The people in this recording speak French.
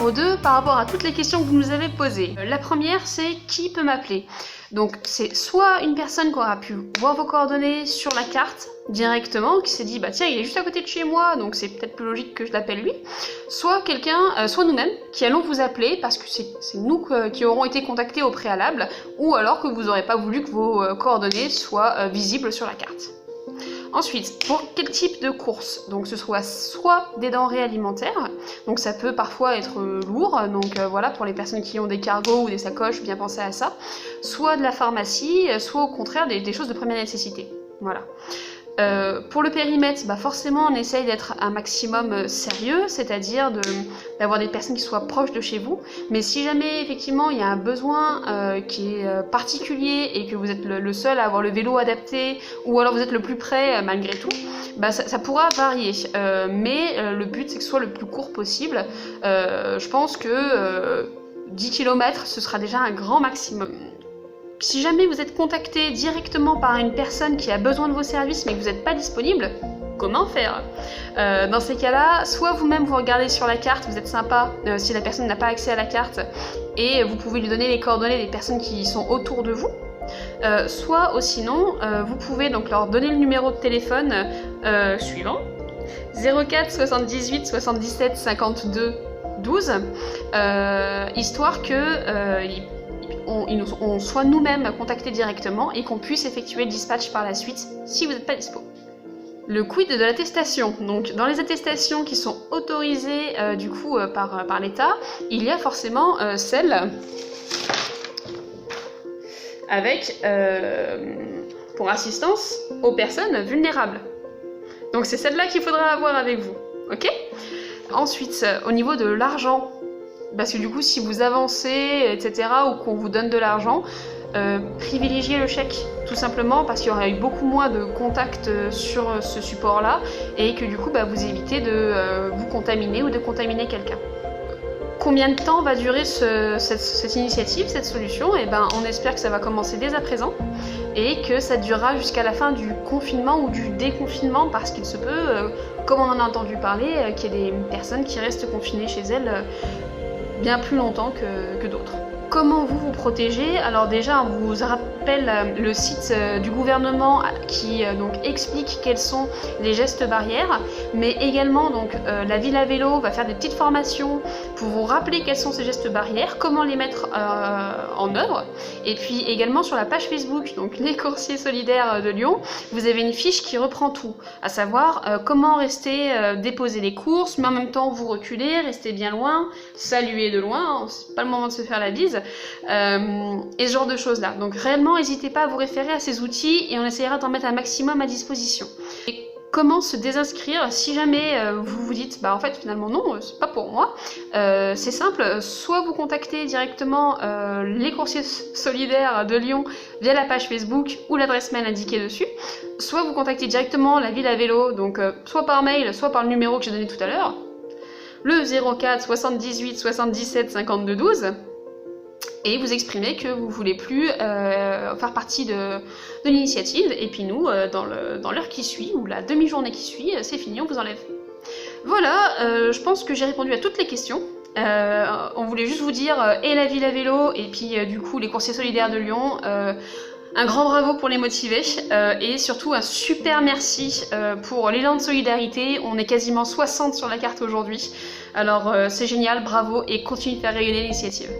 numéro 2, par rapport à toutes les questions que vous nous avez posées. La première, c'est qui peut m'appeler? Donc c'est soit une personne qui aura pu voir vos coordonnées sur la carte directement, qui s'est dit bah tiens il est juste à côté de chez moi donc c'est peut-être plus logique que je l'appelle lui, soit quelqu'un, soit nous-mêmes qui allons vous appeler parce que c'est nous qui aurons été contactés au préalable, ou alors que vous n'aurez pas voulu que vos coordonnées soient visibles sur la carte. Ensuite, pour quel type de course? Donc ce soit des denrées alimentaires, donc ça peut parfois être lourd, donc voilà, pour les personnes qui ont des cargos ou des sacoches, bien penser à ça, soit de la pharmacie, soit au contraire des choses de première nécessité. Voilà. Pour le périmètre, bah forcément on essaye d'être un maximum sérieux, c'est-à-dire d'avoir des personnes qui soient proches de chez vous, mais si jamais effectivement il y a un besoin qui est particulier et que vous êtes le seul à avoir le vélo adapté, ou alors vous êtes le plus près malgré tout, bah ça pourra varier, mais le but c'est que ce soit le plus court possible. Je pense que 10 km ce sera déjà un grand maximum. Si jamais vous êtes contacté directement par une personne qui a besoin de vos services mais que vous n'êtes pas disponible, comment faire? Dans ces cas-là, soit vous-même vous regardez sur la carte, vous êtes sympa si la personne n'a pas accès à la carte, et vous pouvez lui donner les coordonnées des personnes qui sont autour de vous. Soit sinon, vous pouvez donc leur donner le numéro de téléphone suivant, 04 78 77 52 12, histoire que on soit nous-mêmes contactés directement et qu'on puisse effectuer le dispatch par la suite si vous n'êtes pas dispo. Le quid de l'attestation. Donc dans les attestations qui sont autorisées du coup par l'État, il y a forcément celle avec pour assistance aux personnes vulnérables. Donc c'est celle-là qu'il faudra avoir avec vous, ok? Ensuite, au niveau de l'argent, parce que du coup si vous avancez, etc., ou qu'on vous donne de l'argent, privilégiez le chèque, tout simplement parce qu'il y aura eu beaucoup moins de contacts sur ce support-là, et que du coup vous évitez de vous contaminer ou de contaminer quelqu'un. Combien de temps va durer cette initiative, cette solution? Et on espère que ça va commencer dès à présent, et que ça durera jusqu'à la fin du confinement ou du déconfinement, parce qu'il se peut, comme on en a entendu parler, qu'il y ait des personnes qui restent confinées chez elles bien plus longtemps que d'autres. Comment vous protégez? Alors déjà, on vous rappelle le site du gouvernement qui donc explique quels sont les gestes barrières, mais également donc la ville à vélo va faire des petites formations pour vous rappeler quels sont ces gestes barrières, comment les mettre en œuvre. Et puis également sur la page Facebook, donc les coursiers solidaires de Lyon, vous avez une fiche qui reprend tout, à savoir comment rester déposer les courses, mais en même temps vous reculer, rester bien loin, saluer de loin, c'est pas le moment de se faire la bise. Et ce genre de choses là. Donc réellement n'hésitez pas à vous référer à ces outils et on essaiera d'en mettre un maximum à disposition. Et comment se désinscrire si jamais vous vous dites en fait finalement non, c'est pas pour moi? C'est simple, soit vous contactez directement les coursiers solidaires de Lyon via la page Facebook ou l'adresse mail indiquée dessus, soit vous contactez directement la ville à vélo, donc soit par mail, soit par le numéro que j'ai donné tout à l'heure, le 04 78 77 52 12, et vous exprimez que vous voulez plus faire partie de l'initiative, et puis nous, dans l'heure qui suit, ou la demi-journée qui suit, c'est fini, on vous enlève. Voilà, je pense que j'ai répondu à toutes les questions. On voulait juste vous dire, et la ville à vélo, et puis du coup les coursiers solidaires de Lyon, un grand bravo pour les motiver, et surtout un super merci pour l'élan de solidarité. On est quasiment 60 sur la carte aujourd'hui, alors c'est génial, bravo, et continuez de faire rayonner l'initiative.